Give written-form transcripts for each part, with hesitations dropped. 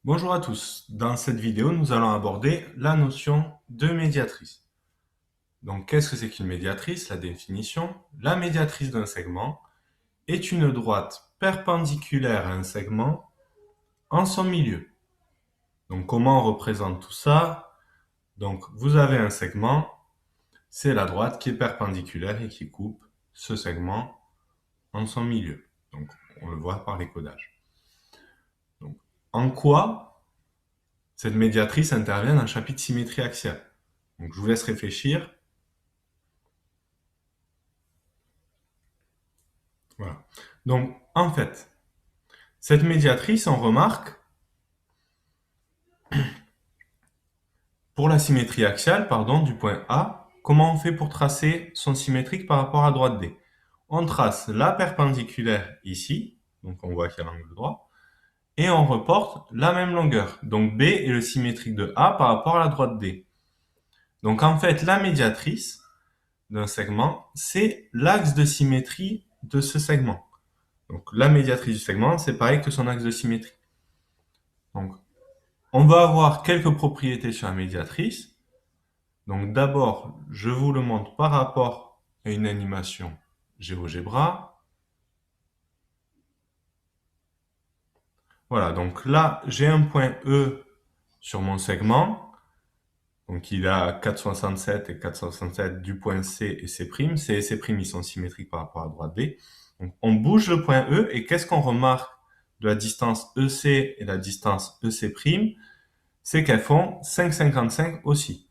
Bonjour à tous, dans cette vidéo nous allons aborder la notion de médiatrice. Donc qu'est-ce que c'est qu'une médiatrice? La définition: la médiatrice d'un segment est une droite perpendiculaire à un segment en son milieu. Donc comment on représente tout ça? Donc vous avez un segment, c'est la droite qui est perpendiculaire et qui coupe ce segment en son milieu. Donc on le voit par les codages. Donc, en quoi cette médiatrice intervient dans le chapitre symétrie axiale? Donc je vous laisse réfléchir. Voilà. Donc en fait, cette médiatrice, on remarque, pour la symétrie axiale, du point A, comment on fait pour tracer son symétrique par rapport à droite D? On trace la perpendiculaire ici, donc on voit qu'il y a l'angle droit, et on reporte la même longueur. Donc B est le symétrique de A par rapport à la droite D. Donc en fait, la médiatrice d'un segment, c'est l'axe de symétrie de ce segment. Donc la médiatrice du segment, c'est pareil que son axe de symétrie. Donc on va avoir quelques propriétés sur la médiatrice. Donc d'abord, je vous le montre par rapport à une animation GeoGebra. Voilà, donc là, j'ai un point E sur mon segment. Donc il a 467 et 467 du point C et C'. C et C', ils sont symétriques par rapport à droite B. Donc on bouge le point E et qu'est-ce qu'on remarque de la distance EC et la distance EC'? C'est qu'elles font 5,55 aussi.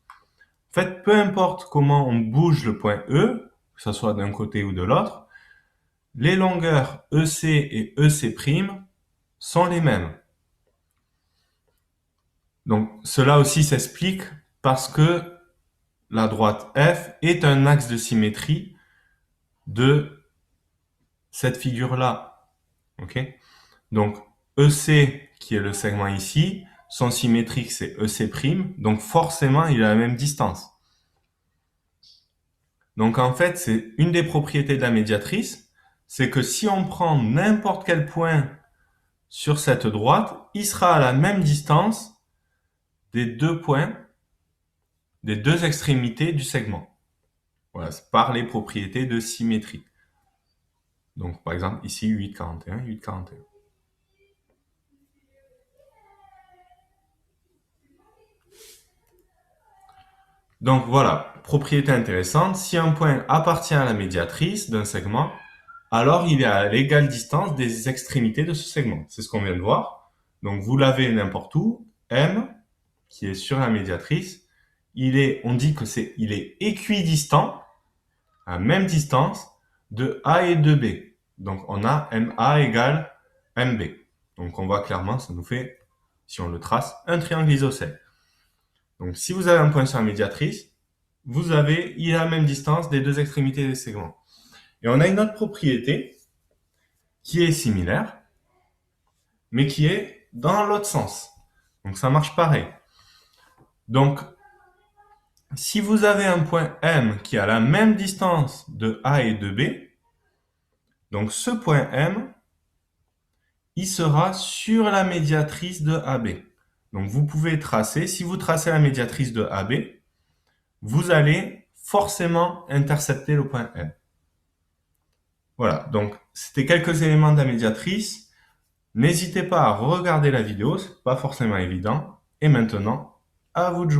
En fait, peu importe comment on bouge le point E, que ce soit d'un côté ou de l'autre, les longueurs EC et EC' sont les mêmes. Donc cela aussi s'explique parce que la droite F est un axe de symétrie de cette figure-là. Okay? Donc EC, qui est le segment ici, son symétrique c'est EC', donc forcément il a la même distance. Donc en fait, c'est une des propriétés de la médiatrice, c'est que si on prend n'importe quel point sur cette droite, il sera à la même distance des deux points, des deux extrémités du segment. Voilà, c'est par les propriétés de symétrie. Donc par exemple ici 8,41, 8,41. Donc voilà, propriété intéressante, si un point appartient à la médiatrice d'un segment, alors il est à l'égale distance des extrémités de ce segment. C'est ce qu'on vient de voir. Donc vous l'avez n'importe où, M, qui est sur la médiatrice, on dit que il est équidistant, à même distance, de A et de B. Donc on a MA égale MB. Donc on voit clairement, ça nous fait, si on le trace, un triangle isocèle. Donc si vous avez un point sur la médiatrice, il a la même distance des deux extrémités des segments. Et on a une autre propriété qui est similaire, mais qui est dans l'autre sens. Donc ça marche pareil. Donc, si vous avez un point M qui a la même distance de A et de B, donc ce point M, il sera sur la médiatrice de AB. Donc vous pouvez tracer, si vous tracez la médiatrice de AB, vous allez forcément intercepter le point M. Voilà, donc c'était quelques éléments de la médiatrice. N'hésitez pas à regarder la vidéo, c'est pas forcément évident. Et maintenant, à vous de jouer.